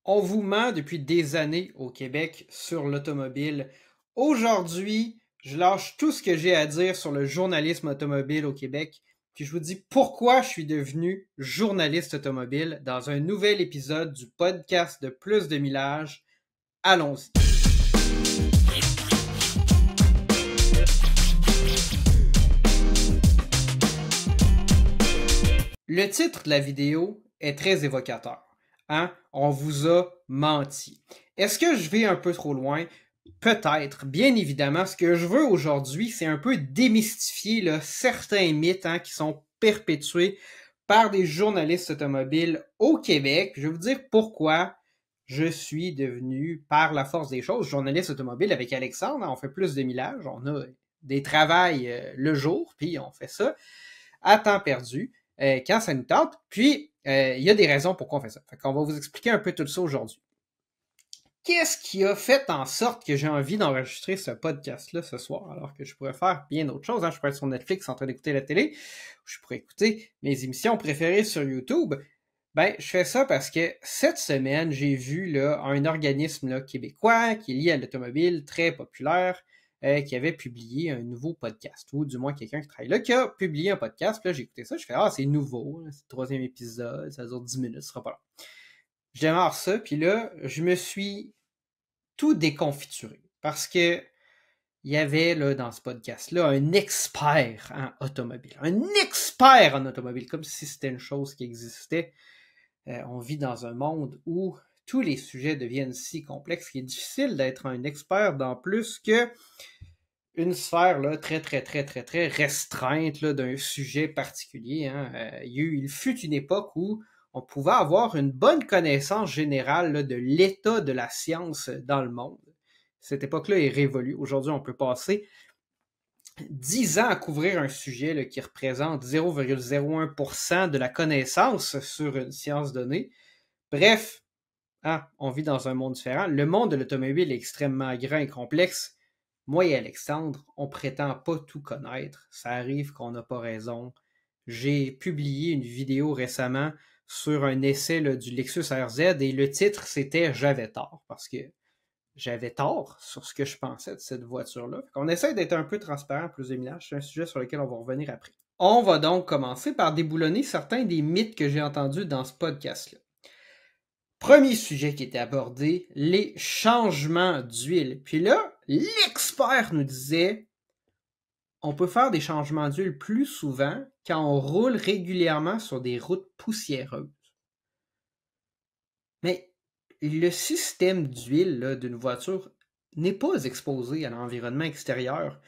On vous ment depuis des années au Québec sur l'automobile. Aujourd'hui, je lâche tout ce que j'ai à dire sur le journalisme automobile au Québec, puis je vous dis pourquoi je suis devenu journaliste automobile dans un nouvel épisode du podcast de Plus de Millage. Allons-y. Le titre de la vidéo est très évocateur. On vous a menti. Est-ce que je vais un peu trop loin? Peut-être. Bien évidemment, ce que je veux aujourd'hui, c'est un peu démystifier là, certains mythes qui sont perpétués par des journalistes automobiles au Québec. Je vais vous dire pourquoi je suis devenu, par la force des choses, journaliste automobile avec Alexandre. On fait plus de millage, on a des travails le jour, puis on fait ça à temps perdu quand ça nous tente. Puis, il y a des raisons pourquoi on fait ça. Fait qu'on va vous expliquer un peu tout ça aujourd'hui. Qu'est-ce qui a fait en sorte que j'ai envie d'enregistrer ce podcast-là ce soir, alors que je pourrais faire bien d'autres choses? Je pourrais être sur Netflix en train d'écouter la télé, je pourrais écouter mes émissions préférées sur YouTube. Ben, je fais ça parce que cette semaine, j'ai vu là, un organisme là, québécois qui est lié à l'automobile, très populaire, qui avait publié un nouveau podcast, ou du moins quelqu'un qui travaille là, qui a publié un podcast. Puis là, j'ai écouté ça, je fais « Ah, c'est nouveau, là, c'est le 3e épisode, ça dure 10 minutes, ce sera pas long. » Je démarre ça, puis là, je me suis tout déconfituré, parce que il y avait là, dans ce podcast-là un expert en automobile. Un expert en automobile, comme si c'était une chose qui existait. On vit dans un monde où tous les sujets deviennent si complexes qu'il est difficile d'être un expert dans plus que une sphère là, très restreinte là, d'un sujet particulier. Il fut une époque où on pouvait avoir une bonne connaissance générale là, de l'état de la science dans le monde. Cette époque-là est révolue. Aujourd'hui, on peut passer 10 ans à couvrir un sujet là, qui représente 0,01% de la connaissance sur une science donnée. Bref, on vit dans un monde différent. Le monde de l'automobile est extrêmement grand et complexe. Moi et Alexandre, on prétend pas tout connaître. Ça arrive qu'on n'a pas raison. J'ai publié une vidéo récemment sur un essai là, du Lexus RZ et le titre c'était « J'avais tort » parce que j'avais tort sur ce que je pensais de cette voiture-là. On essaie d'être un peu transparent, plus de millage. C'est un sujet sur lequel on va revenir après. On va donc commencer par déboulonner certains des mythes que j'ai entendus dans ce podcast-là. Premier sujet qui était abordé, les changements d'huile. Puis là, l'expert nous disait, on peut faire des changements d'huile plus souvent quand on roule régulièrement sur des routes poussiéreuses. Mais le système d'huile d'une voiture n'est pas exposé à l'environnement extérieur.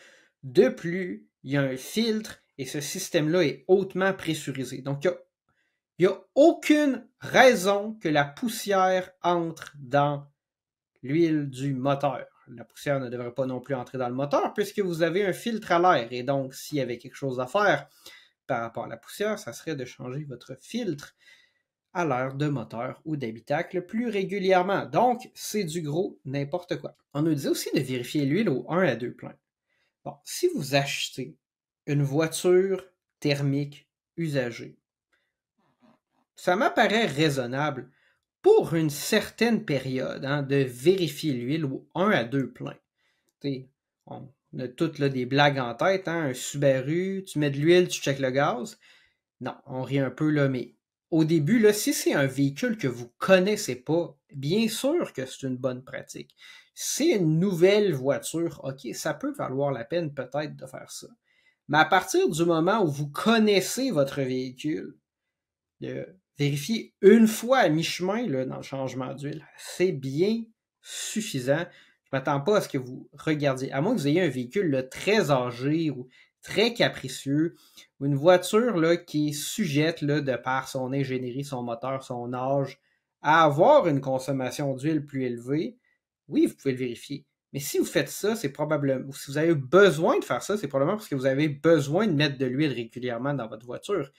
De plus, il y a un filtre et ce système-là est hautement pressurisé. Donc, il n'y a aucune raison que la poussière entre dans l'huile du moteur. La poussière ne devrait pas non plus entrer dans le moteur puisque vous avez un filtre à l'air. Et donc, s'il y avait quelque chose à faire par rapport à la poussière, ça serait de changer votre filtre à l'air de moteur ou d'habitacle plus régulièrement. Donc, c'est du gros n'importe quoi. On nous dit aussi de vérifier l'huile au 1 à 2 plein. Bon, si vous achetez une voiture thermique usagée, ça m'apparaît raisonnable pour une certaine période de vérifier l'huile au 1 à 2 plein. On a toutes là, des blagues en tête. Un Subaru, tu mets de l'huile, tu checkes le gaz. Non, on rit un peu là, mais au début, là, si c'est un véhicule que vous connaissez pas, bien sûr que c'est une bonne pratique. Si c'est une nouvelle voiture, ok, ça peut valoir la peine peut-être de faire ça. Mais à partir du moment où vous connaissez votre véhicule, vérifier une fois à mi-chemin là, dans le changement d'huile, c'est bien suffisant. Je ne m'attends pas à ce que vous regardiez, à moins que vous ayez un véhicule là, très âgé ou très capricieux, ou une voiture là, qui est sujette là, de par son ingénierie, son moteur, son âge, à avoir une consommation d'huile plus élevée. Oui, vous pouvez le vérifier. Mais si vous faites ça, c'est probablement, si vous avez besoin de faire ça, c'est probablement parce que vous avez besoin de mettre de l'huile régulièrement dans votre voiture.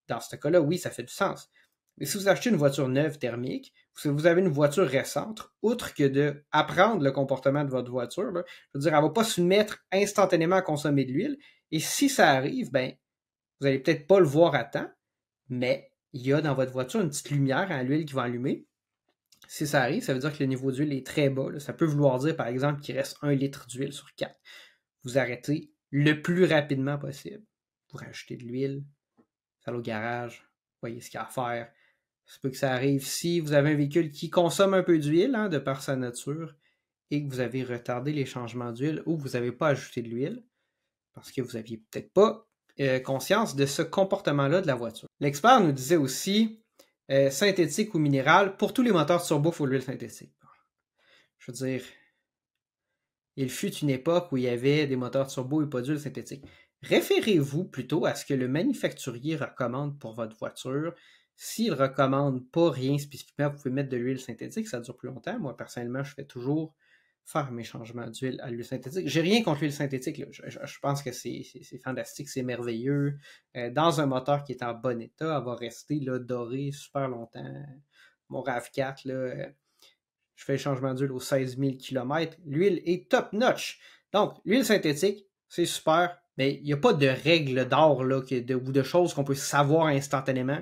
Dans ce cas-là, oui, ça fait du sens. Mais si vous achetez une voiture neuve thermique, si vous avez une voiture récente, outre que d'apprendre le comportement de votre voiture, là, je veux dire, elle ne va pas se mettre instantanément à consommer de l'huile. Et si ça arrive, ben, vous n'allez peut-être pas le voir à temps, mais il y a dans votre voiture une petite lumière à l'huile qui va allumer. Si ça arrive, ça veut dire que le niveau d'huile est très bas. Là. Ça peut vouloir dire, par exemple, qu'il reste 1 litre d'huile sur 4. Vous arrêtez le plus rapidement possible. Vous rajoutez de l'huile, vous allez au garage, voyez ce qu'il y a à faire. Ça peut que ça arrive si vous avez un véhicule qui consomme un peu d'huile, de par sa nature, et que vous avez retardé les changements d'huile ou que vous n'avez pas ajouté de l'huile, parce que vous n'aviez peut-être pas conscience de ce comportement-là de la voiture. L'expert nous disait aussi, synthétique ou minéral, pour tous les moteurs turbo, il faut l'huile synthétique. Je veux dire, il fut une époque où il y avait des moteurs turbo et pas d'huile synthétique. Référez-vous plutôt à ce que le manufacturier recommande pour votre voiture. S'il ne recommande pas rien spécifiquement, vous pouvez mettre de l'huile synthétique, ça dure plus longtemps. Moi, personnellement, je fais toujours faire mes changements d'huile à l'huile synthétique. J'ai rien contre l'huile synthétique. Là. Je pense que c'est fantastique, c'est merveilleux. Dans un moteur qui est en bon état, elle va rester là, dorée super longtemps. Mon RAV4, là, je fais le changement d'huile aux 16 000 km. L'huile est top notch. Donc, l'huile synthétique, c'est super, mais il n'y a pas de règle d'or là, ou de choses qu'on peut savoir instantanément.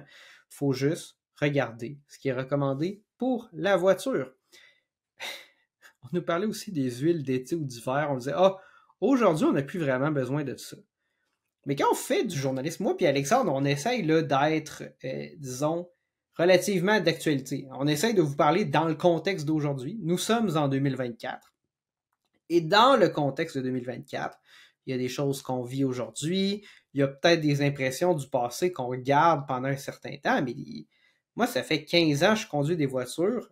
Il faut juste regarder ce qui est recommandé pour la voiture. On nous parlait aussi des huiles d'été ou d'hiver. On disait, aujourd'hui, on n'a plus vraiment besoin de ça. Mais quand on fait du journalisme, moi et Alexandre, on essaye là, d'être, disons, relativement d'actualité. On essaye de vous parler dans le contexte d'aujourd'hui. Nous sommes en 2024. Et dans le contexte de 2024, il y a des choses qu'on vit aujourd'hui. Il y a peut-être des impressions du passé qu'on regarde pendant un certain temps. Mais moi, ça fait 15 ans que je conduis des voitures.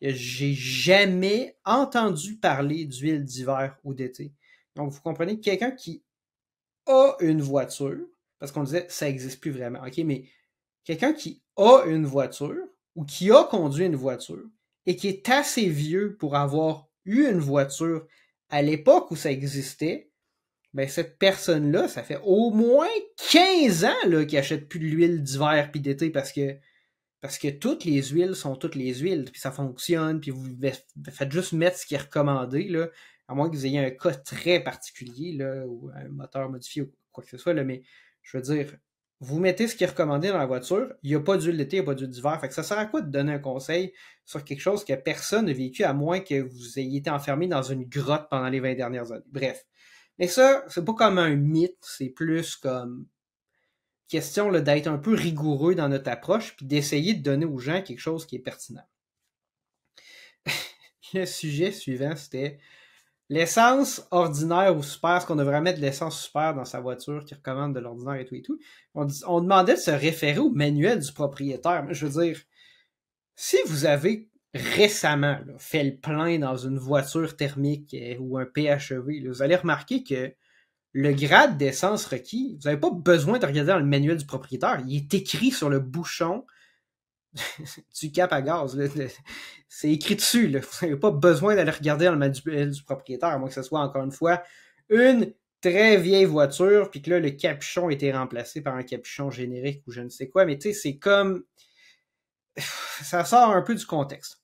J'ai jamais entendu parler d'huile d'hiver ou d'été. Donc, vous comprenez, quelqu'un qui a une voiture, parce qu'on disait ça n'existe plus vraiment, ok, mais quelqu'un qui a une voiture ou qui a conduit une voiture et qui est assez vieux pour avoir eu une voiture à l'époque où ça existait, ben cette personne-là, ça fait au moins 15 ans là, qu'il achète plus de l'huile d'hiver puis d'été parce que toutes les huiles sont toutes les huiles, puis ça fonctionne, puis vous faites juste mettre ce qui est recommandé, là, à moins que vous ayez un cas très particulier, là, ou un moteur modifié ou quoi que ce soit, là, mais je veux dire, vous mettez ce qui est recommandé dans la voiture, il n'y a pas d'huile d'été, il n'y a pas d'huile d'hiver, fait que ça sert à quoi de donner un conseil sur quelque chose que personne n'a vécu, à moins que vous ayez été enfermé dans une grotte pendant les 20 dernières années. Bref. Mais ça, c'est pas comme un mythe, c'est plus comme question là, d'être un peu rigoureux dans notre approche puis d'essayer de donner aux gens quelque chose qui est pertinent. Le sujet suivant, c'était l'essence ordinaire ou super. Est-ce qu'on devrait mettre de l'essence super dans sa voiture qui recommande de l'ordinaire et tout et tout? On demandait de se référer au manuel du propriétaire. Je veux dire, si vous avez récemment là, fait le plein dans une voiture thermique ou un PHEV, là, vous allez remarquer que le grade d'essence requis, vous n'avez pas besoin de regarder dans le manuel du propriétaire. Il est écrit sur le bouchon du cap à gaz. Là. C'est écrit dessus. Là. Vous n'avez pas besoin d'aller regarder dans le manuel du propriétaire, à moins que ce soit, encore une fois, une très vieille voiture, puis que là, le capuchon a été remplacé par un capuchon générique ou je ne sais quoi. Mais tu sais, c'est comme... Ça sort un peu du contexte.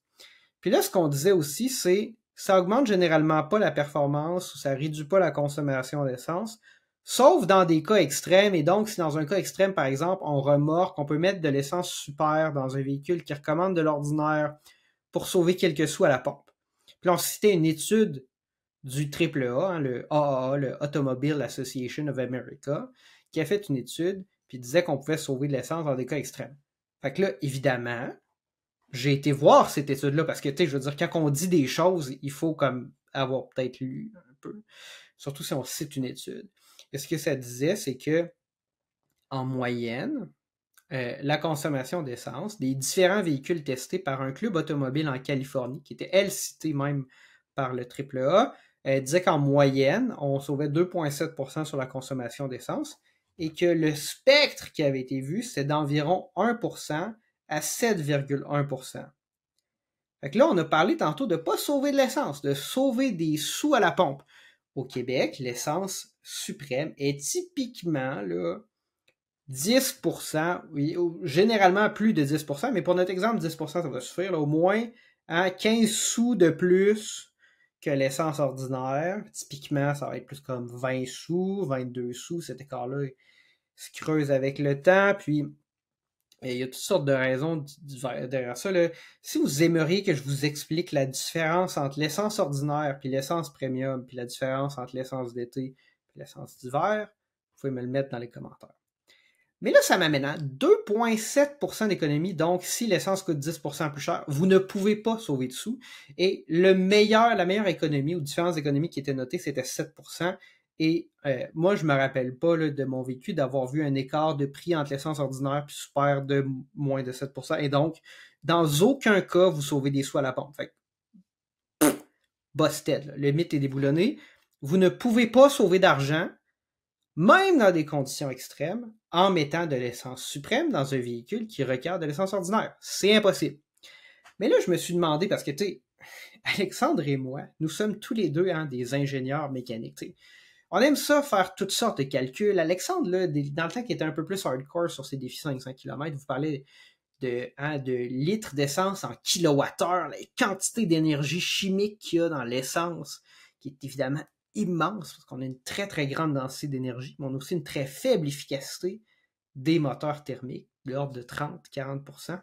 Puis là, ce qu'on disait aussi, c'est ça augmente généralement pas la performance ou ça réduit pas la consommation d'essence, sauf dans des cas extrêmes. Et donc, si dans un cas extrême, par exemple, on remorque, on peut mettre de l'essence super dans un véhicule qui recommande de l'ordinaire pour sauver quelques sous à la pompe. Puis là, on citait une étude du AAA, le AAA, le Automobile Association of America, qui a fait une étude puis disait qu'on pouvait sauver de l'essence dans des cas extrêmes. Fait que là, évidemment, j'ai été voir cette étude-là parce que, tu sais, je veux dire, quand on dit des choses, il faut comme avoir peut-être lu un peu. Surtout si on cite une étude. Et ce que ça disait, c'est que, en moyenne, la consommation d'essence des différents véhicules testés par un club automobile en Californie, qui était, elle, citée même par le AAA, disait qu'en moyenne, on sauvait 2,7% sur la consommation d'essence et que le spectre qui avait été vu, c'est d'environ 1% à 7,1%. Fait que là, on a parlé tantôt de ne pas sauver de l'essence, de sauver des sous à la pompe. Au Québec, l'essence suprême est typiquement là, 10%, oui, généralement plus de 10%, mais pour notre exemple, 10%, ça va suffire, là, au moins à 15 sous de plus que l'essence ordinaire. Typiquement, ça va être plus comme 20 sous, 22 sous, cet écart-là se creuse avec le temps, puis Et il y a toutes sortes de raisons derrière ça. Là. Si vous aimeriez que je vous explique la différence entre l'essence ordinaire puis l'essence premium, puis la différence entre l'essence d'été puis l'essence d'hiver, vous pouvez me le mettre dans les commentaires. Mais là, ça m'amène à 2,7% d'économie. Donc, si l'essence coûte 10% plus cher, vous ne pouvez pas sauver de sous. Et la meilleure économie ou différence d'économie qui était notée, c'était 7%. Et moi, je me rappelle pas là, de mon vécu d'avoir vu un écart de prix entre l'essence ordinaire et super de moins de 7%. Et donc, dans aucun cas, vous sauvez des sous à la pompe. Fait que, busted. Là. Le mythe est déboulonné. Vous ne pouvez pas sauver d'argent, même dans des conditions extrêmes, en mettant de l'essence suprême dans un véhicule qui requiert de l'essence ordinaire. C'est impossible. Mais là, je me suis demandé, parce que, tu sais, Alexandre et moi, nous sommes tous les deux des ingénieurs mécaniques. T'sais. On aime ça, faire toutes sortes de calculs. Alexandre, là, dans le temps qui était un peu plus hardcore sur ses défis 500 km, vous parlez de litres d'essence en kilowattheure, la quantité d'énergie chimique qu'il y a dans l'essence, qui est évidemment immense, parce qu'on a une très très grande densité d'énergie, mais on a aussi une très faible efficacité des moteurs thermiques, de l'ordre de 30-40%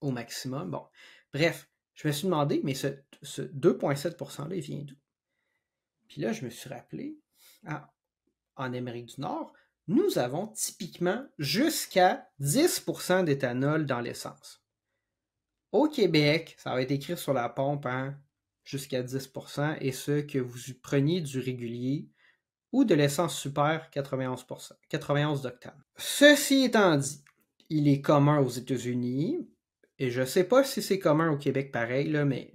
au maximum. Bon, bref, je me suis demandé, mais ce 2,7%-là, il vient d'où? Puis là, je me suis rappelé, en Amérique du Nord, nous avons typiquement jusqu'à 10% d'éthanol dans l'essence. Au Québec, ça va être écrit sur la pompe, jusqu'à 10%, et ce que vous preniez du régulier ou de l'essence super 91%, 91 d'octane. Ceci étant dit, il est commun aux États-Unis, et je ne sais pas si c'est commun au Québec pareil, là, mais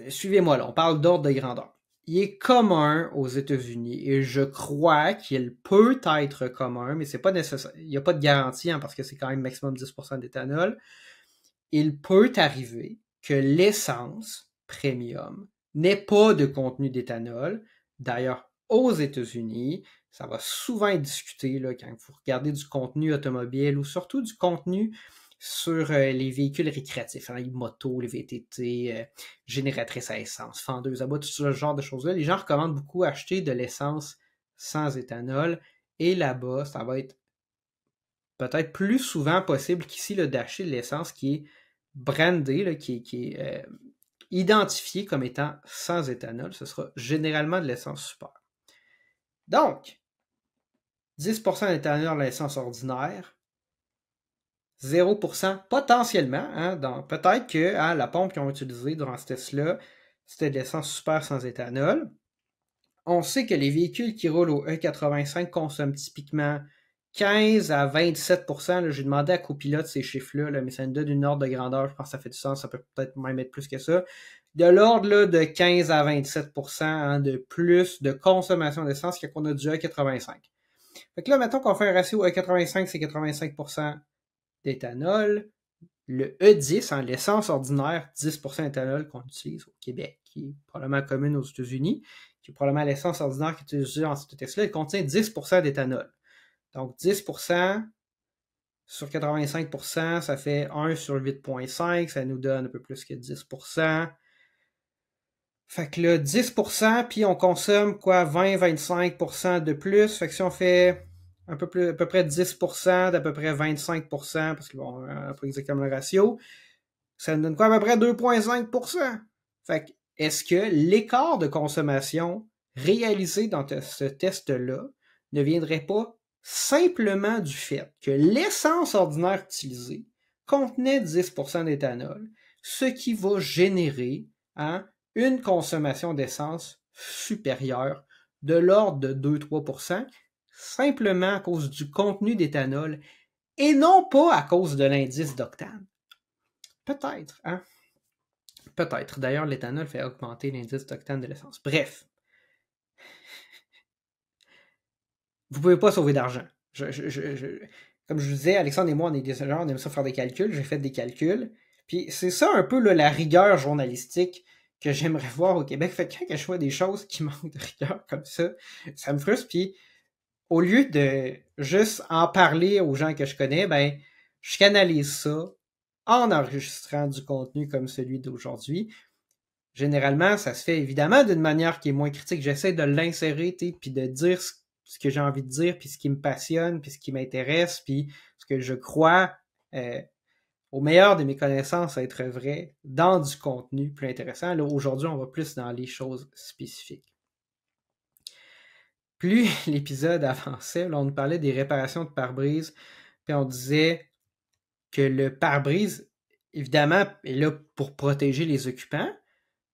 suivez-moi là, on parle d'ordre de grandeur. Il est commun aux États-Unis et je crois qu'il peut être commun, mais c'est pas nécessaire. Il n'y a pas de garantie parce que c'est quand même maximum 10% d'éthanol. Il peut arriver que l'essence premium n'ait pas de contenu d'éthanol. D'ailleurs, aux États-Unis, ça va souvent être discuté là, quand vous regardez du contenu automobile ou surtout du contenu sur les véhicules récréatifs, les motos, les VTT, génératrices à essence, fendeuses à bois, tout ce genre de choses-là. Les gens recommandent beaucoup acheter de l'essence sans éthanol. Et là-bas, ça va être peut-être plus souvent possible qu'ici d'acheter de l'essence qui est brandée, là, qui est identifiée comme étant sans éthanol. Ce sera généralement de l'essence super. Donc, 10% d'éthanol dans l'essence ordinaire, 0% potentiellement, peut-être que la pompe qu'ils ont utilisée durant ce test-là, c'était de l'essence super sans éthanol. On sait que les véhicules qui roulent au E85 consomment typiquement 15 à 27%. J'ai demandé à copilote ces chiffres-là, mais ça me donne une ordre de grandeur. Je pense que ça fait du sens. Ça peut peut-être même être plus que ça. De l'ordre de 15 à 27% de plus de consommation d'essence qu'on a du E85. Fait que là, mettons qu'on fait un ratio E85, c'est 85% d'éthanol. Le E10, l'essence ordinaire, 10% d'éthanol qu'on utilise au Québec, qui est probablement commune aux États-Unis, qui est probablement l'essence ordinaire qui est utilisée dans ce test-là, elle contient 10% d'éthanol. Donc 10% sur 85%, ça fait 1 sur 8,5, ça nous donne un peu plus que 10%. Fait que là, 10%, puis on consomme 20-25% de plus. Fait que si on fait à peu près 10% d'à peu près 25%, parce que bon, pas exactement le ratio, ça nous donne à peu près 2,5%. Fait que, est-ce que l'écart de consommation réalisé dans ce test-là ne viendrait pas simplement du fait que l'essence ordinaire utilisée contenait 10% d'éthanol, ce qui va générer une consommation d'essence supérieure de l'ordre de 2-3%, simplement à cause du contenu d'éthanol et non pas à cause de l'indice d'octane. Peut-être, Peut-être. D'ailleurs, l'éthanol fait augmenter l'indice d'octane de l'essence. Bref. Vous pouvez pas sauver d'argent. Comme je vous disais, Alexandre et moi, on est des gens, on aime ça faire des calculs. J'ai fait des calculs. Puis c'est ça un peu la rigueur journalistique que j'aimerais voir au Québec. Fait que quand je vois des choses qui manquent de rigueur comme ça me frustre. Puis au lieu de juste en parler aux gens que je connais, je canalise ça en enregistrant du contenu comme celui d'aujourd'hui. Généralement, ça se fait évidemment d'une manière qui est moins critique. J'essaie de l'insérer, puis de dire ce que j'ai envie de dire, puis ce qui me passionne, puis ce qui m'intéresse, puis ce que je crois au meilleur de mes connaissances à être vrai, dans du contenu plus intéressant. Là, aujourd'hui, on va plus dans les choses spécifiques. Plus l'épisode avançait, là, on nous parlait des réparations de pare-brise, puis on disait que le pare-brise, évidemment, est là pour protéger les occupants,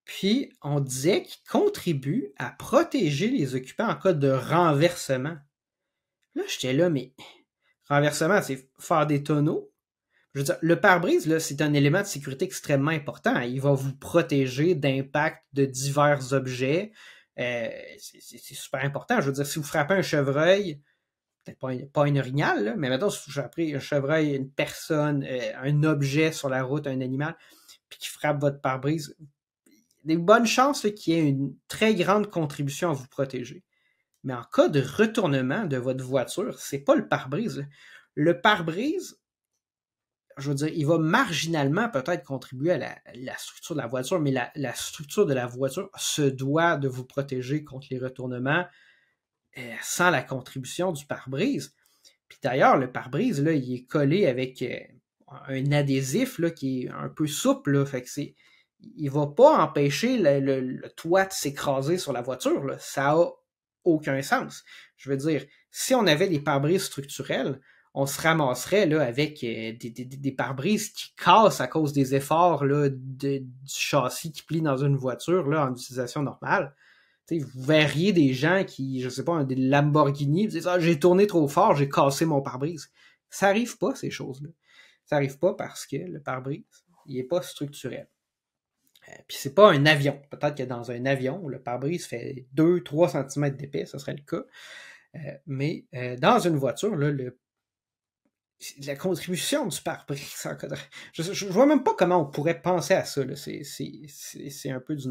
puis on disait qu'il contribue à protéger les occupants en cas de renversement. Là, j'étais là, mais renversement, c'est faire des tonneaux. Je veux dire, le pare-brise, là, c'est un élément de sécurité extrêmement important. Il va vous protéger d'impact de divers objets. C'est super important. Je veux dire, si vous frappez un chevreuil, peut-être pas une orignal, là, mais maintenant, si vous frappez un chevreuil, une personne, un objet sur la route, un animal, puis qui frappe votre pare-brise, il y a des bonnes chances qu'il y ait une très grande contribution à vous protéger. Mais en cas de retournement de votre voiture, c'est pas le pare-brise. Le pare-brise, je veux dire, il va marginalement peut-être contribuer à la structure de la voiture, mais la structure de la voiture se doit de vous protéger contre les retournements sans la contribution du pare-brise. Puis d'ailleurs, le pare-brise, là, il est collé avec un adhésif là, qui est un peu souple. Là, fait que il va pas empêcher le toit de s'écraser sur la voiture. Là. Ça a aucun sens. Je veux dire, si on avait des pare-brises structurels, on se ramasserait là, avec des pare-brises qui cassent à cause des efforts là, du châssis qui plie dans une voiture là, en utilisation normale. T'sais, vous verriez des gens qui, je sais pas, des Lamborghini, vous dites, ah, j'ai tourné trop fort, j'ai cassé mon pare-brise. Ça arrive pas, ces choses-là. Ça arrive pas parce que le pare-brise, il est pas structurel. Puis c'est pas un avion. Peut-être que dans un avion, le pare-brise fait 2-3 cm d'épais, ce serait le cas. Mais dans une voiture, là, la contribution du pare-brise, je vois même pas comment on pourrait penser à ça. Là. C'est un peu du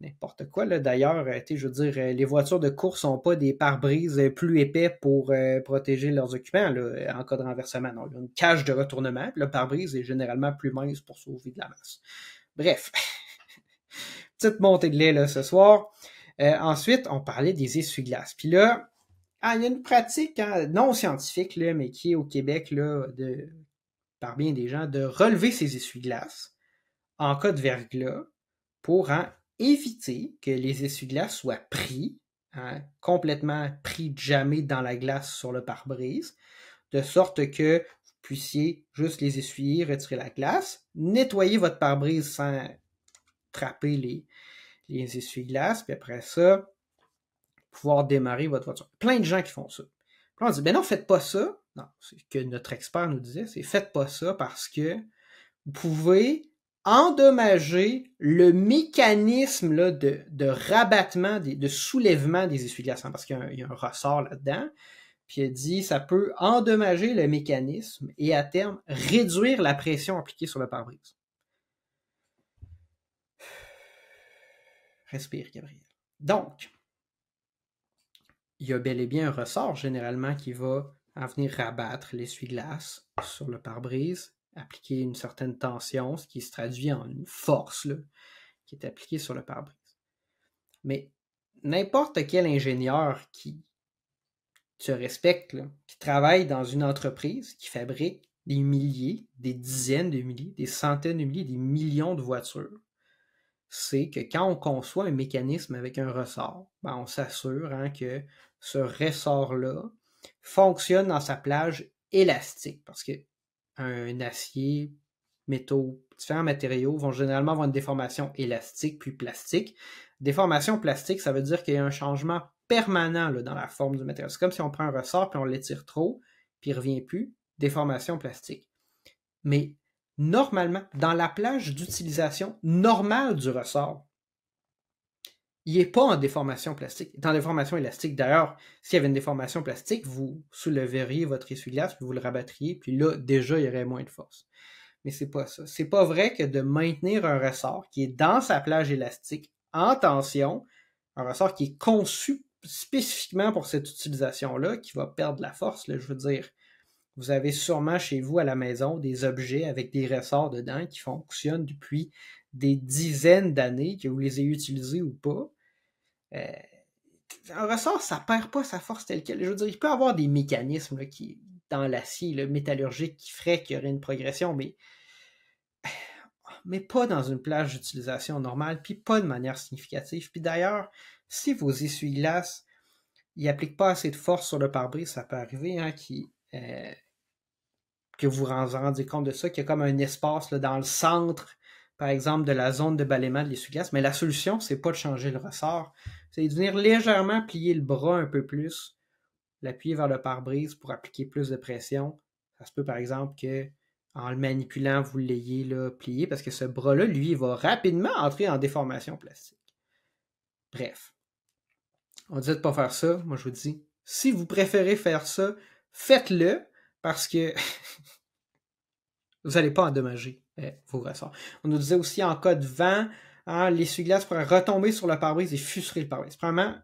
n'importe quoi. Là. D'ailleurs, je veux dire, les voitures de course n'ont pas des pare-brises plus épais pour protéger leurs occupants là, en cas de renversement. Non, il y a une cage de retournement, puis le pare-brise est généralement plus mince pour sauver de la masse. Bref, petite montée de lait là, ce soir. Ensuite, on parlait des essuie-glaces. Puis là, il y a une pratique non scientifique, là, mais qui est au Québec là, par bien des gens, de relever ces essuie-glaces en cas de verglas pour éviter que les essuie-glaces soient pris, complètement pris jamais dans la glace sur le pare-brise, de sorte que vous puissiez juste les essuyer, retirer la glace, nettoyer votre pare-brise sans frapper les essuie-glaces, puis après ça, pouvoir démarrer votre voiture. Plein de gens qui font ça. Puis on dit, ben non, faites pas ça. Non, c'est ce que notre expert nous disait, c'est faites pas ça parce que vous pouvez endommager le mécanisme là, de rabattement, de soulèvement des essuie-glaces, parce qu'il y a un ressort là-dedans. Puis il dit, ça peut endommager le mécanisme et à terme réduire la pression appliquée sur le pare-brise. Respire, Gabriel. Donc, il y a bel et bien un ressort généralement qui va en venir rabattre l'essuie-glace sur le pare-brise, appliquer une certaine tension, ce qui se traduit en une force là, qui est appliquée sur le pare-brise. Mais n'importe quel ingénieur qui se respecte, là, qui travaille dans une entreprise qui fabrique des milliers, des dizaines de milliers, des centaines de milliers, des millions de voitures, c'est que quand on conçoit un mécanisme avec un ressort, ben on s'assure que ce ressort-là fonctionne dans sa plage élastique, parce que un acier, métaux, différents matériaux vont généralement avoir une déformation élastique puis plastique. Déformation plastique, ça veut dire qu'il y a un changement permanent là, dans la forme du matériau. C'est comme si on prend un ressort puis on l'étire trop, puis il ne revient plus. Déformation plastique. Mais normalement, dans la plage d'utilisation normale du ressort, il n'est pas en déformation plastique, il est en déformation élastique. D'ailleurs, s'il y avait une déformation plastique, vous souleveriez votre essuie-glace, puis vous le rabattriez, puis là, déjà, il y aurait moins de force. Mais c'est pas ça. C'est pas vrai que de maintenir un ressort qui est dans sa plage élastique, en tension, un ressort qui est conçu spécifiquement pour cette utilisation-là, qui va perdre la force, là, je veux dire, vous avez sûrement chez vous à la maison des objets avec des ressorts dedans qui fonctionnent depuis des dizaines d'années, que vous les ayez utilisés ou pas. Un ressort, ça perd pas sa force telle quelle. Je veux dire, il peut y avoir des mécanismes là, qui dans l'acier, le métallurgique, qui ferait qu'il y aurait une progression, mais pas dans une plage d'utilisation normale, puis pas de manière significative. Puis d'ailleurs, si vos essuie-glaces n'appliquent pas assez de force sur le pare-brise, ça peut arriver que vous vous rendez compte de ça, qu'il y a comme un espace là, dans le centre, par exemple, de la zone de balaiement de l'essuie-glace. Mais la solution, c'est pas de changer le ressort, c'est de venir légèrement plier le bras un peu plus, l'appuyer vers le pare-brise pour appliquer plus de pression. Ça se peut, par exemple, que en le manipulant, vous l'ayez là, plié, parce que ce bras-là, lui, il va rapidement entrer en déformation plastique. Bref. On disait de ne pas faire ça. Moi, je vous dis, si vous préférez faire ça, faites-le, parce que vous n'allez pas endommager vos ressorts. On nous disait aussi, en cas de vent, l'essuie-glace pourrait retomber sur le pare-brise et fissurer le pare-brise. Premièrement,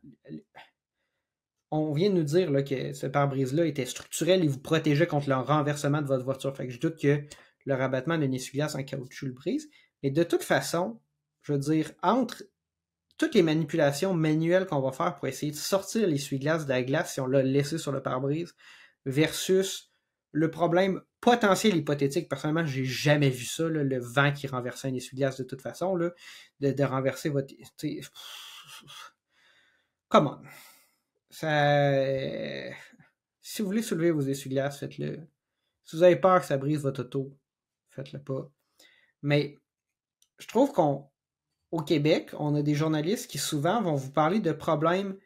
on vient de nous dire là, que ce pare-brise-là était structurel et vous protégeait contre le renversement de votre voiture. Fait que je doute que le rabattement d'une essuie-glace en caoutchouc le brise. Mais de toute façon, je veux dire, entre toutes les manipulations manuelles qu'on va faire pour essayer de sortir l'essuie-glace de la glace si on l'a laissé sur le pare-brise, versus le problème potentiel hypothétique. Personnellement, j'ai jamais vu ça, là, le vent qui renversait un essuie-glace de toute façon, là, de renverser votre... Come on. Ça... Si vous voulez soulever vos essuie-glaces, faites-le. Si vous avez peur que ça brise votre auto, faites-le pas. Mais je trouve qu'au Québec, on a des journalistes qui souvent vont vous parler de problèmes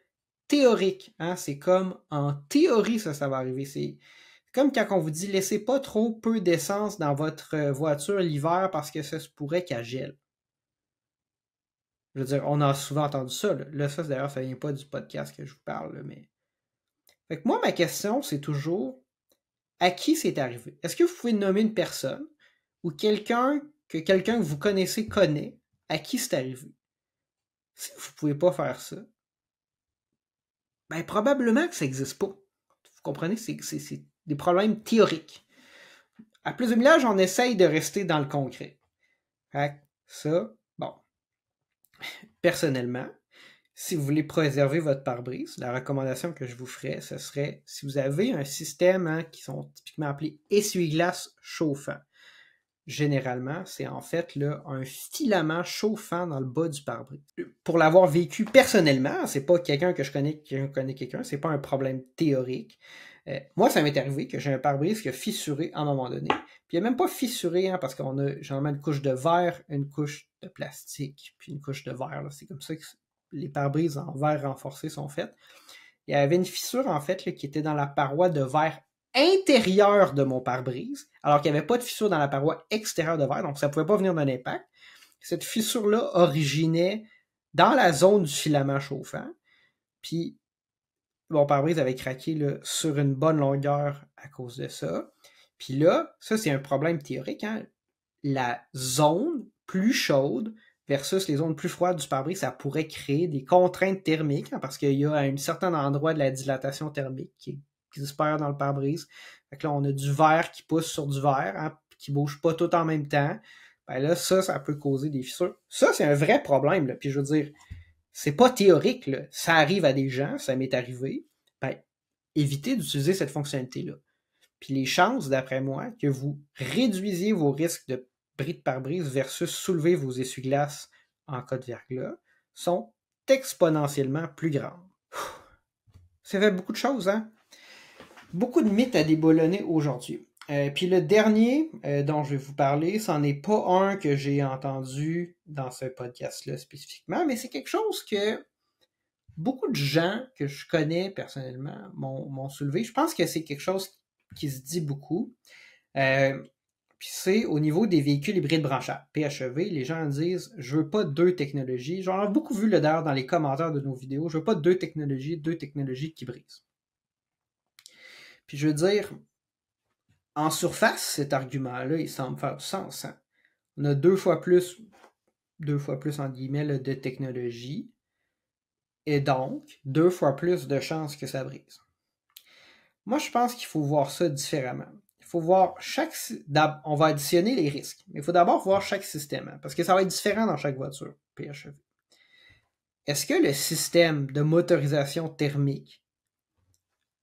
théoriques. C'est comme en théorie ça va arriver. C'est comme quand on vous dit laissez pas trop peu d'essence dans votre voiture l'hiver parce que ça se pourrait qu'elle gèle. Je veux dire, on a souvent entendu ça. Là ça d'ailleurs, ça vient pas du podcast que je vous parle, là, mais... Fait que moi, ma question, c'est toujours à qui c'est arrivé? Est-ce que vous pouvez nommer une personne ou quelqu'un que vous connaissez connaît à qui c'est arrivé? Si vous ne pouvez pas faire ça, ben probablement que ça n'existe pas. Vous comprenez? C'est des problèmes théoriques. À plus de millage, on essaye de rester dans le concret. Fait que ça, bon. Personnellement, si vous voulez préserver votre pare-brise, la recommandation que je vous ferais, ce serait si vous avez un système qui sont typiquement appelés essuie-glace chauffant. Généralement, c'est en fait là, un filament chauffant dans le bas du pare-brise. Pour l'avoir vécu personnellement, c'est pas quelqu'un que je connais qui connaît quelqu'un, c'est pas un problème théorique. Moi, ça m'est arrivé que j'ai un pare-brise qui a fissuré à un moment donné. Puis il n'a même pas fissuré, parce qu'on a généralement une couche de verre, une couche de plastique, puis une couche de verre. Là. C'est comme ça que les pare-brises en verre renforcé sont faites. Il y avait une fissure, en fait, là, qui était dans la paroi de verre intérieure de mon pare-brise, alors qu'il n'y avait pas de fissure dans la paroi extérieure de verre, donc ça ne pouvait pas venir d'un impact. Cette fissure-là originait dans la zone du filament chauffant, puis mon pare-brise avait craqué là, sur une bonne longueur à cause de ça. Puis là, ça c'est un problème théorique, la zone plus chaude versus les zones plus froides du pare-brise, ça pourrait créer des contraintes thermiques, parce qu'il y a à un certain endroit de la dilatation thermique qui disparaît dans le pare-brise. Fait que là, on a du verre qui pousse sur du verre, qui bouge pas tout en même temps. Ben là, ça peut causer des fissures. Ça, c'est un vrai problème, là. Puis je veux dire, c'est pas théorique, là. Ça arrive à des gens, ça m'est arrivé. Ben, évitez d'utiliser cette fonctionnalité-là. Puis les chances, d'après moi, que vous réduisiez vos risques de bris de pare-brise versus soulever vos essuie-glaces en cas de verglas sont exponentiellement plus grandes. Ça fait beaucoup de choses, Beaucoup de mythes à déboulonner aujourd'hui. Puis le dernier dont je vais vous parler, c'en est pas un que j'ai entendu dans ce podcast-là spécifiquement, mais c'est quelque chose que beaucoup de gens que je connais personnellement m'ont soulevé. Je pense que c'est quelque chose qui se dit beaucoup. Puis c'est au niveau des véhicules hybrides branchables, PHEV, les gens disent « je veux pas deux technologies ». J'en ai beaucoup vu d'ailleurs dans les commentaires de nos vidéos, « je veux pas deux technologies qui brisent ». Puis je veux dire, en surface, cet argument-là, il semble faire du sens. On a deux fois plus entre guillemets, là, de technologie, et donc 2 fois plus de chances que ça brise. Moi, je pense qu'il faut voir ça différemment. Il faut voir on va additionner les risques, mais il faut d'abord voir chaque système, parce que ça va être différent dans chaque voiture PHEV. Est-ce que le système de motorisation thermique,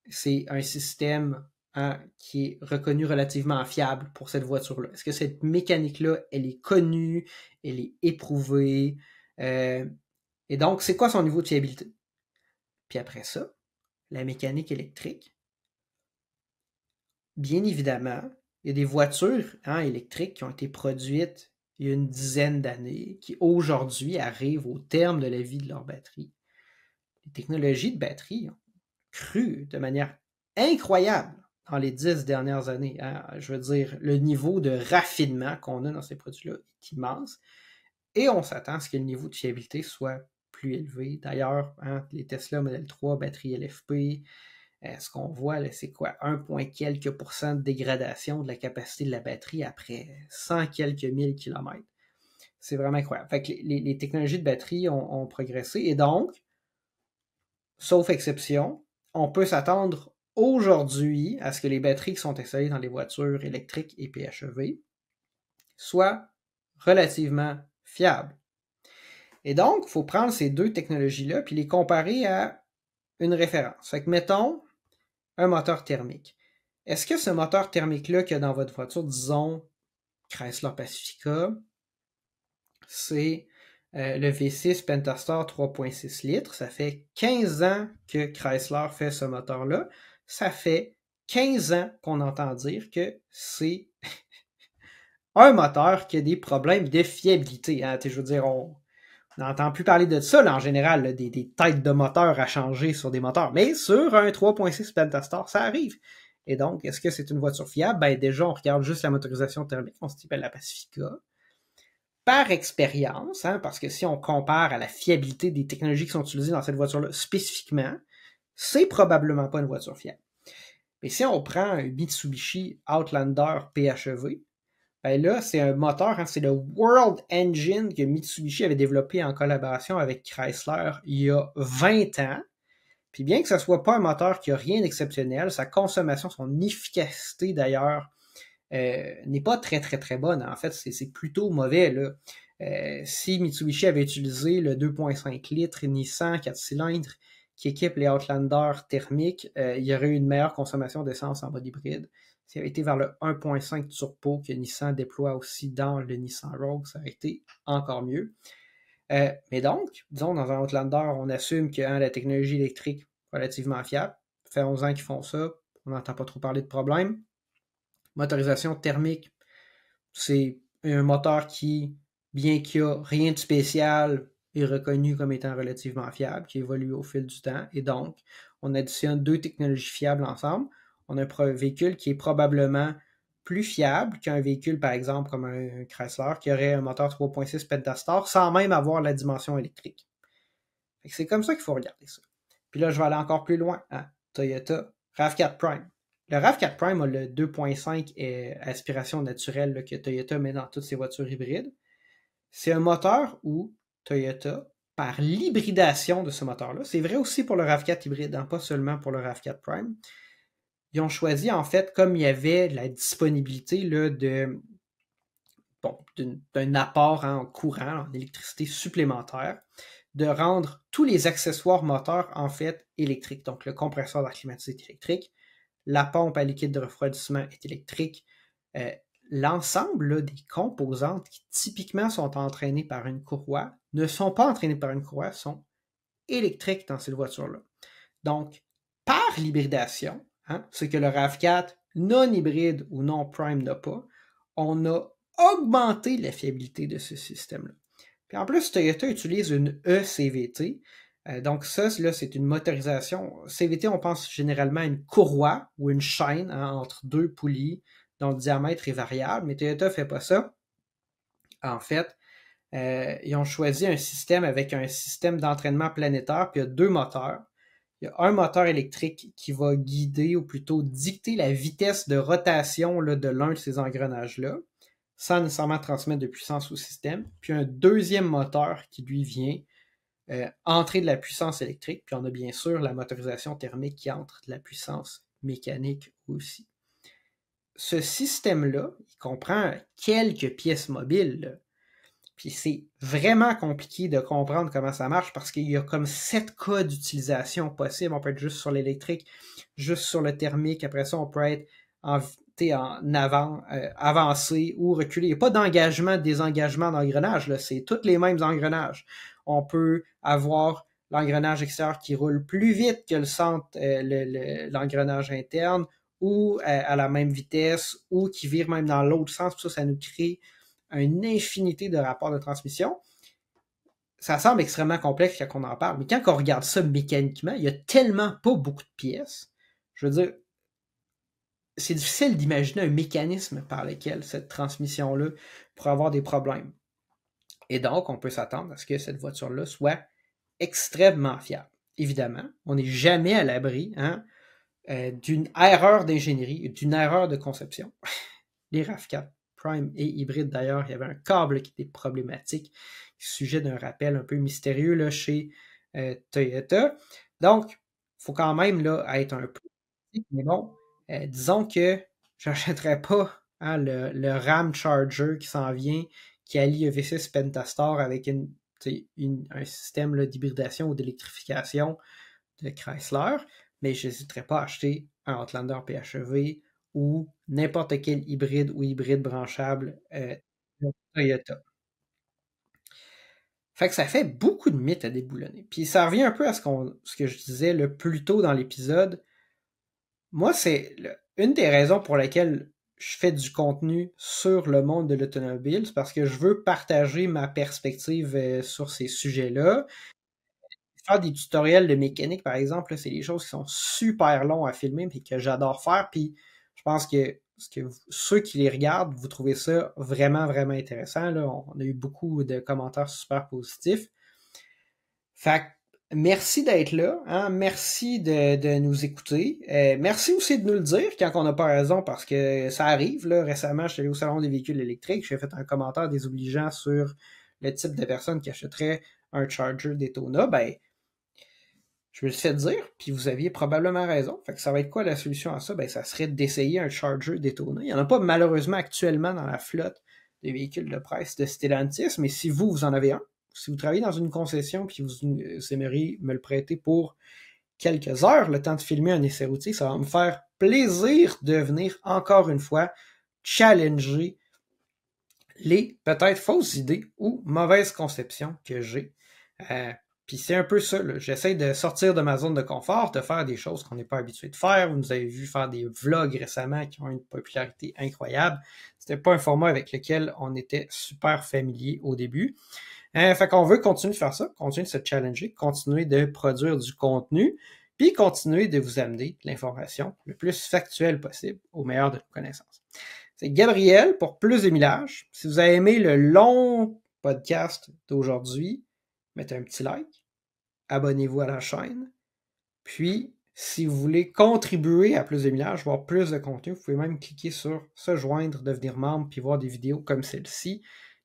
c'est un système hein, qui est reconnu relativement fiable pour cette voiture-là? Est-ce que cette mécanique-là, elle est connue, elle est éprouvée? Et donc, c'est quoi son niveau de fiabilité? Puis après ça, la mécanique électrique, bien évidemment, il y a des voitures électriques qui ont été produites il y a une dizaine d'années, qui aujourd'hui arrivent au terme de la vie de leur batterie. Les technologies de batterie ont cru de manière incroyable dans les 10 dernières années. Hein. Je veux dire, le niveau de raffinement qu'on a dans ces produits-là est immense. Et on s'attend à ce que le niveau de fiabilité soit plus élevé. D'ailleurs, les Tesla Model 3, batterie LFP, ce qu'on voit, c'est quoi? 1 point quelques % de dégradation de la capacité de la batterie après 100 quelques mille kilomètres. C'est vraiment incroyable. Fait que les technologies de batterie ont progressé. Et donc, sauf exception, on peut s'attendre aujourd'hui à ce que les batteries qui sont installées dans les voitures électriques et PHEV soient relativement fiables. Et donc, il faut prendre ces deux technologies-là puis les comparer à une référence. Fait que mettons un moteur thermique. Est-ce que ce moteur thermique-là qu'il y a dans votre voiture, disons Chrysler Pacifica, c'est le V6 Pentastar 3.6 litres. Ça fait 15 ans que Chrysler fait ce moteur-là. Ça fait 15 ans qu'on entend dire que c'est un moteur qui a des problèmes de fiabilité. Hein. Je veux dire, on n'entend plus parler de ça là, en général, là, des têtes de moteur à changer sur des moteurs. Mais sur un 3.6 Pentastar, ça arrive. Et donc, est-ce que c'est une voiture fiable? Ben déjà, on regarde juste la motorisation thermique. On se dit la Pacifica. Par expérience, parce que si on compare à la fiabilité des technologies qui sont utilisées dans cette voiture-là spécifiquement, c'est probablement pas une voiture fiable. Mais si on prend un Mitsubishi Outlander PHEV, ben là, c'est un moteur, c'est le World Engine que Mitsubishi avait développé en collaboration avec Chrysler il y a 20 ans. Puis bien que ce soit pas un moteur qui a rien d'exceptionnel, sa consommation, son efficacité d'ailleurs, n'est pas très très très bonne. En fait, c'est plutôt mauvais. Là. Si Mitsubishi avait utilisé le 2.5 litres Nissan 4 cylindres qui équipe les Outlander thermiques, il y aurait eu une meilleure consommation d'essence en mode hybride. S'il avait été vers le 1.5 turbo que Nissan déploie aussi dans le Nissan Rogue, ça aurait été encore mieux. Mais donc, disons, dans un Outlander, on assume que la technologie électrique est relativement fiable. Ça fait 11 ans qu'ils font ça. On n'entend pas trop parler de problème. Motorisation thermique, c'est un moteur qui, bien qu'il n'y a rien de spécial, est reconnu comme étant relativement fiable, qui évolue au fil du temps. Et donc, on additionne deux technologies fiables ensemble. On a un véhicule qui est probablement plus fiable qu'un véhicule, par exemple, comme un Chrysler, qui aurait un moteur 3.6 Pentastar sans même avoir la dimension électrique. C'est comme ça qu'il faut regarder ça. Puis là, je vais aller encore plus loin. Toyota RAV4 Prime. Le RAV4 Prime a le 2.5 aspiration naturelle là, que Toyota met dans toutes ses voitures hybrides. C'est un moteur où Toyota, par l'hybridation de ce moteur-là, c'est vrai aussi pour le RAV4 hybride, pas seulement pour le RAV4 Prime, ils ont choisi, en fait, comme il y avait la disponibilité là, d'un apport en courant, en électricité supplémentaire, de rendre tous les accessoires moteurs, en fait, électriques. Donc, le compresseur d'air climatisé est électrique, la pompe à liquide de refroidissement est électrique. L'ensemble là, des composantes qui typiquement sont entraînées par une courroie ne sont pas entraînées par une courroie, sont électriques dans cette voiture-là. Donc, par l'hybridation, ce que le RAV4 non hybride ou non prime n'a pas, on a augmenté la fiabilité de ce système-là. Puis en plus, Toyota utilise une eCVT. Donc ça, là, c'est une motorisation. CVT, on pense généralement à une courroie ou une chaîne entre deux poulies dont le diamètre est variable, mais Toyota ne fait pas ça. En fait, ils ont choisi un système avec un système d'entraînement planétaire, puis il y a deux moteurs. Il y a un moteur électrique qui va guider, ou plutôt dicter la vitesse de rotation là, de l'un de ces engrenages-là, sans nécessairement transmettre de puissance au système. Puis un deuxième moteur qui, lui, vient entrer de la puissance électrique. Puis on a bien sûr la motorisation thermique qui entre de la puissance mécanique aussi. Ce système-là, il comprend quelques pièces mobiles, là, Puis c'est vraiment compliqué de comprendre comment ça marche parce qu'il y a comme 7 cas d'utilisation possibles. On peut être juste sur l'électrique, juste sur le thermique. Après ça, on peut être en avancé ou reculé. Il n'y a pas d'engagement, désengagement d'engrenage. C'est tous les mêmes engrenages. On peut avoir l'engrenage extérieur qui roule plus vite que le centre, l'engrenage interne, ou à la même vitesse, ou qui vire même dans l'autre sens. Ça nous crée une infinité de rapports de transmission. Ça semble extrêmement complexe quand on en parle, mais quand on regarde ça mécaniquement, il y a tellement pas beaucoup de pièces. Je veux dire, c'est difficile d'imaginer un mécanisme par lequel cette transmission-là pourrait avoir des problèmes. Et donc, on peut s'attendre à ce que cette voiture-là soit extrêmement fiable. Évidemment, on n'est jamais à l'abri d'une erreur d'ingénierie, d'une erreur de conception. Les RAV4 Prime et hybride, d'ailleurs, il y avait un câble qui était problématique, sujet d'un rappel un peu mystérieux là, chez Toyota. Donc, il faut quand même là, être un peu... Mais bon, disons que je n'achèterais pas le Ram Charger qui s'en vient, qui allie EV6 Pentastar avec un système d'hybridation ou d'électrification de Chrysler, mais je n'hésiterais pas à acheter un Outlander PHEV ou n'importe quel hybride ou hybride branchable de Toyota. Fait que ça fait beaucoup de mythes à déboulonner. Puis ça revient un peu à ce que je disais le plus tôt dans l'épisode. Moi, c'est une des raisons pour lesquelles je fais du contenu sur le monde de l'automobile, c'est parce que je veux partager ma perspective sur ces sujets-là. Faire des tutoriels de mécanique, par exemple, là, c'est des choses qui sont super longs à filmer et que j'adore faire. Puis je pense que ceux qui les regardent, vous trouvez ça vraiment, vraiment intéressant. Là. On a eu beaucoup de commentaires super positifs. Fait que merci d'être là. Hein? Merci de nous écouter. Merci aussi de nous le dire quand on n'a pas raison, parce que ça arrive. Là. Récemment, je suis allé au Salon des véhicules électriques. J'ai fait un commentaire désobligeant sur le type de personne qui achèterait un Charger Daytona. Ben, je me le fais dire, puis vous aviez probablement raison. Fait que ça va être quoi la solution à ça? Ben, ça serait d'essayer un Charger Daytona. Il n'y en a pas malheureusement actuellement dans la flotte des véhicules de presse de Stellantis, mais si vous en avez un, si vous travaillez dans une concession puis vous aimeriez me le prêter pour quelques heures, le temps de filmer un essai routier, ça va me faire plaisir de venir encore une fois challenger les peut-être fausses idées ou mauvaises conceptions que j'ai. Puis c'est un peu ça, j'essaie de sortir de ma zone de confort, de faire des choses qu'on n'est pas habitué de faire. Vous nous avez vu faire des vlogs récemment qui ont une popularité incroyable. C'était pas un format avec lequel on était super familier au début. Fait qu'on veut continuer de faire ça, continuer de se challenger, continuer de produire du contenu, puis continuer de vous amener de l'information le plus factuelle possible au meilleur de nos connaissances. C'est Gabriel pour Plus de Millage. Si vous avez aimé le long podcast d'aujourd'hui, mettez un petit like, abonnez-vous à la chaîne, puis si vous voulez contribuer à Plus de Millage, voir plus de contenu, vous pouvez même cliquer sur se joindre, devenir membre, puis voir des vidéos comme celle-ci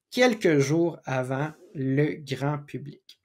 quelques jours avant le grand public.